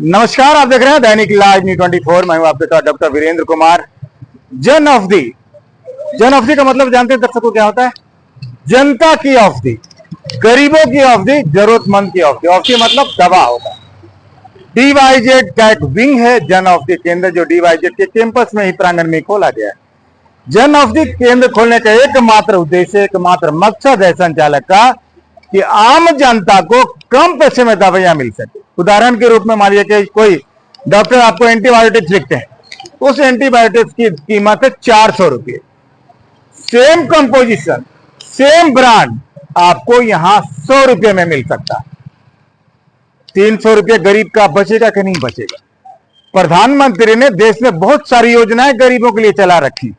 नमस्कार, आप देख रहे हैं दैनिक लाइव न्यूज 24। मैं हूं आपके साथ डॉक्टर वीरेंद्र कुमार। जन औषधि, जन औषधि का मतलब जानते हैं दर्शकों क्या होता है? जनता की औषधि, गरीबों की औषधि, जरूरतमंद की औषधि। औषधि मतलब दवा होगा। डीवाईजेड का एक विंग है जन औषधि केंद्र, जो डीवाईजेड के कैंपस में ही प्रांगण में खोला गया है। जन औषधि केंद्र खोलने का एकमात्र उद्देश्य, एकमात्र मकसद है संचालक का कि आम जनता को कम पैसे में दवाइयां मिल सके। उदाहरण के रूप में मान लीजिए कि कोई डॉक्टर आपको एंटीबायोटिक्स लिखते हैं, उस एंटीबायोटिक्स की कीमत है 400 रुपये। सेम कंपोजिशन, सेम ब्रांड आपको यहां 100 रुपये में मिल सकता है। 300 रुपये गरीब का बचेगा कि नहीं बचेगा? प्रधानमंत्री ने देश में बहुत सारी योजनाएं गरीबों के लिए चला रखी,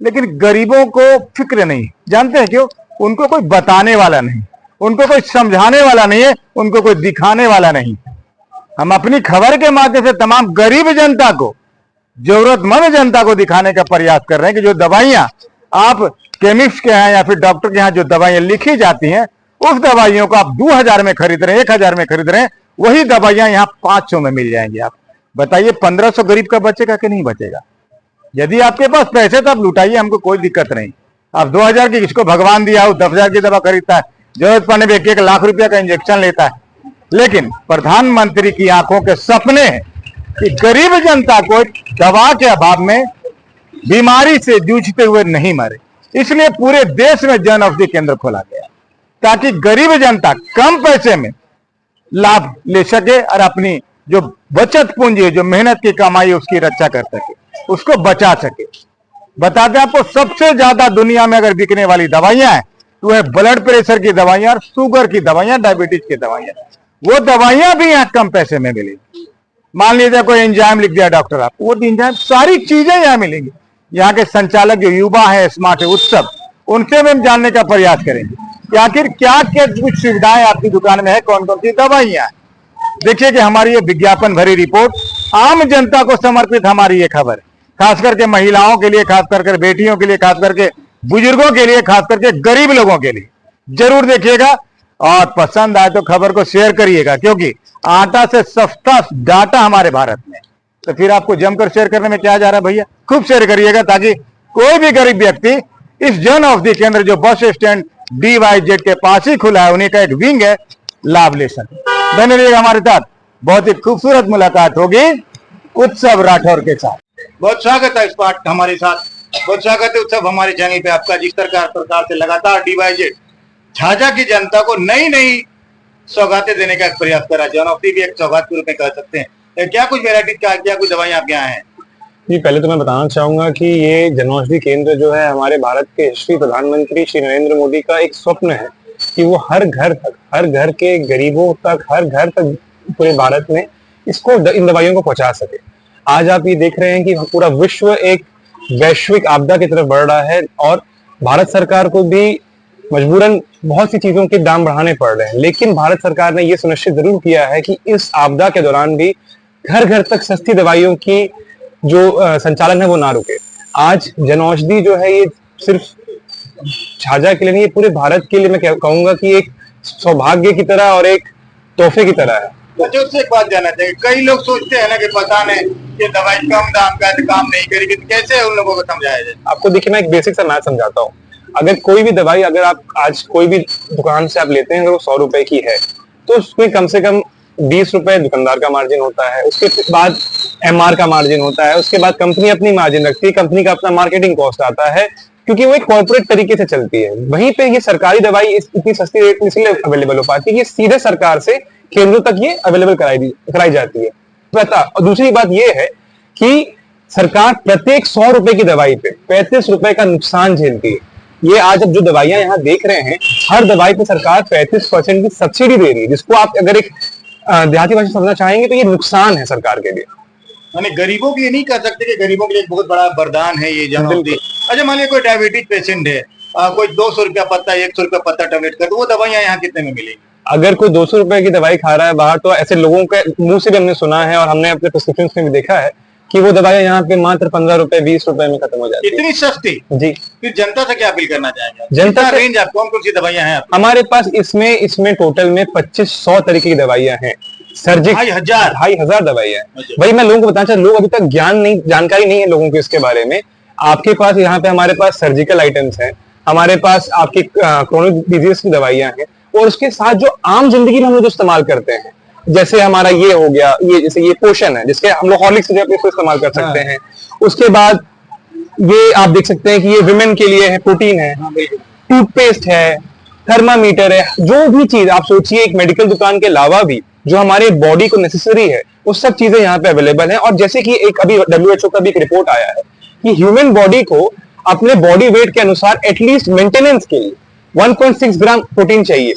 लेकिन गरीबों को फिक्र नहीं। जानते हैं क्यों? उनको कोई बताने वाला नहीं, उनको कोई समझाने वाला नहीं है, उनको कोई दिखाने वाला नहीं। हम अपनी खबर के माध्यम से तमाम गरीब जनता को, जरूरतमंद जनता को दिखाने का प्रयास कर रहे हैं कि जो दवाइयां आप केमिस्ट के यहाँ या फिर डॉक्टर के यहाँ जो दवाइयां लिखी जाती हैं, उस दवाइयों को आप 2000 में खरीद रहे हैं, 1000 में खरीद रहे हैं, वही दवाइयां यहाँ 500 में मिल जाएंगी। आप बताइए 1500 गरीब का बचेगा कि नहीं बचेगा? यदि आपके पास पैसे तो आप लुटाइए, हमको कोई दिक्कत नहीं। आप 2000 की किसको भगवान दिया हो 10,000 की दवा खरीदता है, जरूरत पड़ने पर 1 लाख रुपया का इंजेक्शन लेता है। लेकिन प्रधानमंत्री की आंखों के सपने हैं कि गरीब जनता को दवा के अभाव में बीमारी से जूझते हुए नहीं मरे। इसलिए पूरे देश में जन औषधि केंद्र खोला गया ताकि गरीब जनता कम पैसे में लाभ ले सके और अपनी जो बचत पूंजी है, जो मेहनत की कमाई है, उसकी रक्षा कर सके, उसको बचा सके। बताते हैं आपको, सबसे ज्यादा दुनिया में अगर बिकने वाली दवाइयां हैं तो है ब्लड प्रेशर की दवाइयां और शुगर की दवाइयां, डायबिटीज की दवाइयां। वो दवाइयां भी यहाँ कम पैसे में मिलेगी। मान लीजिए कोई एंजाइम लिख दिया डॉक्टर आपको, वो एंजाइम सारी चीजें यहाँ मिलेंगी। यहाँ के संचालक जो युवा है, स्मार्ट है, उत्सव, उनसे भी हम जानने का प्रयास करेंगे कि आखिर क्या क्या कुछ सुविधाएं आपकी दुकान में है, कौन कौन सी दवाइयां हैं। देखिए कि हमारी ये विज्ञापन भरी रिपोर्ट आम जनता को समर्पित हमारी ये खबर है, खास करके महिलाओं के लिए, खास करके बेटियों के लिए, खास करके बुजुर्गों के लिए, खास करके गरीब लोगों के लिए। जरूर देखिएगा और पसंद आए तो खबर को शेयर करिएगा, क्योंकि आटा से सस्ता डाटा हमारे भारत में। तो फिर आपको जमकर शेयर करने में क्या जा रहा है भैया? खूब शेयर करिएगा ताकि कोई भी गरीब व्यक्ति इस जन औषधि केंद्र जो बस स्टैंड डीवाईजेड के पास ही खुला है, उन्हीं का एक विंग है, लाभ ले सके। बने रहिएगा हमारे साथ, बहुत ही खूबसूरत मुलाकात होगी उत्सव राठौर के साथ। बहुत स्वागत है इस पार्ट हमारे साथ, बहुत स्वागत है उत्सव हमारे चैनल पे आपका। जिस प्रकार से लगातार डीवाईजेड झाझा की जनता को नई नई सौगातें देने का प्रयास करा, जन औषधि भी एक सौगात के रूप में कह सकते हैं। क्या कुछ वेराइटी का, क्या कुछ दवाइयां आपके यहाँ हैं? जी, पहले तो मैं बताना चाहूंगा कि ये जनऔषधि केंद्र जो है हमारे भारत के यशस्वी प्रधानमंत्री श्री नरेंद्र मोदी का एक स्वप्न है कि वो हर घर तक, हर घर के गरीबों तक, हर घर तक पूरे भारत में इसको इन दवाइयों को पहुंचा सके। आज आप ये देख रहे हैं कि पूरा विश्व एक वैश्विक आपदा की तरफ बढ़ रहा है और भारत सरकार को भी मजबूरन बहुत सी चीजों के दाम बढ़ाने पड़ रहे हैं, लेकिन भारत सरकार ने यह सुनिश्चित जरूर किया है कि इस आपदा के दौरान भी घर घर तक सस्ती दवाइयों की जो संचालन है वो ना रुके। आज जनऔषधि जो है ये सिर्फ झाझा के लिए नहीं, ये पूरे भारत के लिए मैं कहूंगा कि एक सौभाग्य की तरह और एक तोहफे की तरह है। बच्चों से एक बात जानना चाहिए, कई लोग सोचते हैं ना कि पता नहीं कि दवाई कम दाम का काम नहीं करेगी, कैसे उन लोगों को समझाया जाए? आपको देखिए, मैं एक बेसिक सा मैथ समझाता हूँ। अगर कोई भी दवाई, अगर आप आज कोई भी दुकान से आप लेते हैं, अगर वो 100 रुपए की है तो उसमें कम से कम 20 रुपए दुकानदार का मार्जिन होता है, उसके बाद एमआर का मार्जिन होता है, उसके बाद कंपनी अपनी मार्जिन रखती है, कंपनी का अपना मार्केटिंग कॉस्ट आता है, क्योंकि वो एक कॉर्पोरेट तरीके से चलती है। वहीं पे ये सरकारी दवाई इतनी सस्ती रेट में इसलिए अवेलेबल हो पाती है, ये सीधे सरकार से केंद्रों तक ये अवेलेबल कराई जाती है। और दूसरी बात ये है कि सरकार प्रत्येक 100 रुपए की दवाई पे 35 रुपए का नुकसान झेलती है। ये आज अब जो दवाइयां यहाँ देख रहे हैं, हर दवाई पे सरकार 35% की सब्सिडी दे रही है, जिसको आप अगर एक देहाती भाषा समझना चाहेंगे तो ये नुकसान है सरकार के लिए। यानी गरीबों की ये नहीं कह सकते कि गरीबों के लिए एक बहुत बड़ा वरदान है ये जन औषधि। अच्छा, मान लीजिए कोई डायबिटीज पेशेंट है, कोई 200 रुपया पत्ता, 100 रुपया पत्ता टेबलेट कर, तो वो दवाइयां यहाँ कितने में मिलेगी? अगर कोई 200 रुपए की दवाई खा रहा है बाहर, तो ऐसे लोगों के मुंह से भी हमने सुना है और हमने अपने प्रिस्क्रिप्शन में भी देखा है कि वो दवाइयां यहाँ पे मात्र 15 रुपए 20 रुपए में खत्म हो जाती है। इतनी सस्ती? जी। फिर जनता से क्या अपील करना चाहेंगे? जनता रेंज आप कौन कौन सी दवाइयां हैं? हमारे पास इसमें टोटल में 2500 तरीके की दवाइयां हैं। सर्जिक 2,500 दवाई है। वही मैं लोगों को बताना चाहता, लोग अभी तक जानकारी नहीं है लोगों को इसके बारे में। आपके पास यहाँ पे हमारे पास सर्जिकल आइटम्स हैं, हमारे पास आपकी क्रोनिक डिजीज की दवाइयां हैं, और उसके साथ जो आम जिंदगी में हम लोग इस्तेमाल करते हैं, जैसे हमारा ये हो गया, ये जैसे ये पोषण है जिसके हम लोग हॉर्लिक्स की जगह इस्तेमाल कर सकते हैं। उसके बाद ये आप देख सकते हैं कि ये विमेन के लिए है, प्रोटीन है, टूथपेस्ट है, थर्मामीटर है, जो भी चीज आप सोचिए एक मेडिकल दुकान के अलावा भी जो हमारे बॉडी को नेसेसरी है वो सब चीजें यहाँ पे अवेलेबल हैं। और जैसे कि एक अभी WHO का भी एक रिपोर्ट आया है कि ह्यूमन बॉडी को अपने बॉडी वेट के अनुसार एटलीस्ट मेंटेनेंस के लिए 1.6 ग्राम प्रोटीन चाहिए।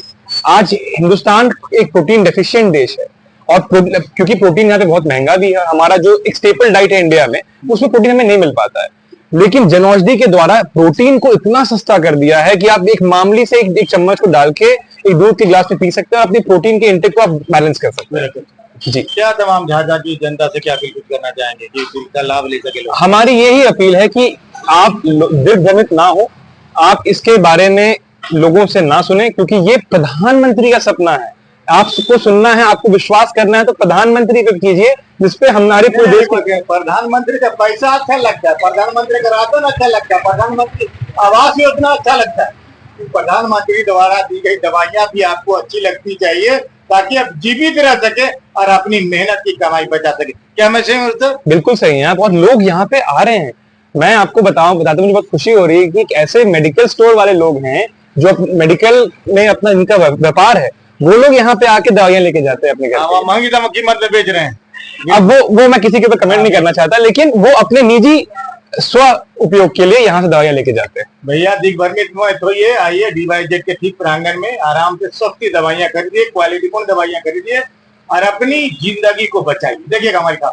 आज हिंदुस्तान एक प्रोटीन डेफिशिएंट देश है, और क्योंकि प्रोटीन यहाँ पे बहुत महंगा भी है, हमारा जो एक स्टेपल डाइट है इंडिया में उसमें प्रोटीन हमें नहीं मिल पाता है। लेकिन जनौषधि के द्वारा प्रोटीन को इतना सस्ता कर दिया है कि आप एक मामूली से एक चम्मच को डाल के एक दूध के गिलास में पी सकते हैं और अपनी प्रोटीन के इंटेक को आप बैलेंस कर सकते हैं। जी, क्या तमाम झाझा की जनता से क्या अपील करना चाहेंगे कि इसका लाभ ले सके लोग? हमारी यही अपील है कि आप दिग्भ्रमित ना हो, आप इसके बारे में लोगों से ना सुने, क्योंकि ये प्रधानमंत्री का सपना है। आपको सुनना है, आपको विश्वास करना है तो प्रधानमंत्री पे कीजिए, जिसपे हमारे पूरे देश को। प्रधानमंत्री का पैसा अच्छा लगता है, प्रधानमंत्री का राशन अच्छा लगता है, प्रधानमंत्री आवास योजना अच्छा लगता है, प्रधानमंत्री द्वारा दी गई दवाइयां भी आपको अच्छी लगती चाहिए ताकि आप जीवित रह सके और अपनी मेहनत की कमाई बचा सके। क्या मैं सही हूँ सर? बिल्कुल सही है। बहुत लोग यहाँ पे आ रहे हैं, मैं आपको बताते मुझे बहुत खुशी हो रही है कि ऐसे मेडिकल स्टोर वाले लोग हैं जो मेडिकल में अपना इनका व्यापार है, वो लोग यहाँ पे आके दवाइयां लेके जाते हैं अपने घर। महंगी कीमत में बेच रहे हैं। अब वो मैं किसी के ऊपर कमेंट नहीं करना चाहता, लेकिन वो अपने निजी स्व उपयोग के लिए यहाँ से दवाइयां लेके जाते हैं। भैया दिग्भ्रमित मत होइए, आइए DYZ के ठीक प्रांगण में आराम से सस्ती दवाइयां खरीदिए, क्वालिटी पूर्ण दवाइयां खरीदिए और अपनी जिंदगी को बचाइए। देखिएगा हमारी काम।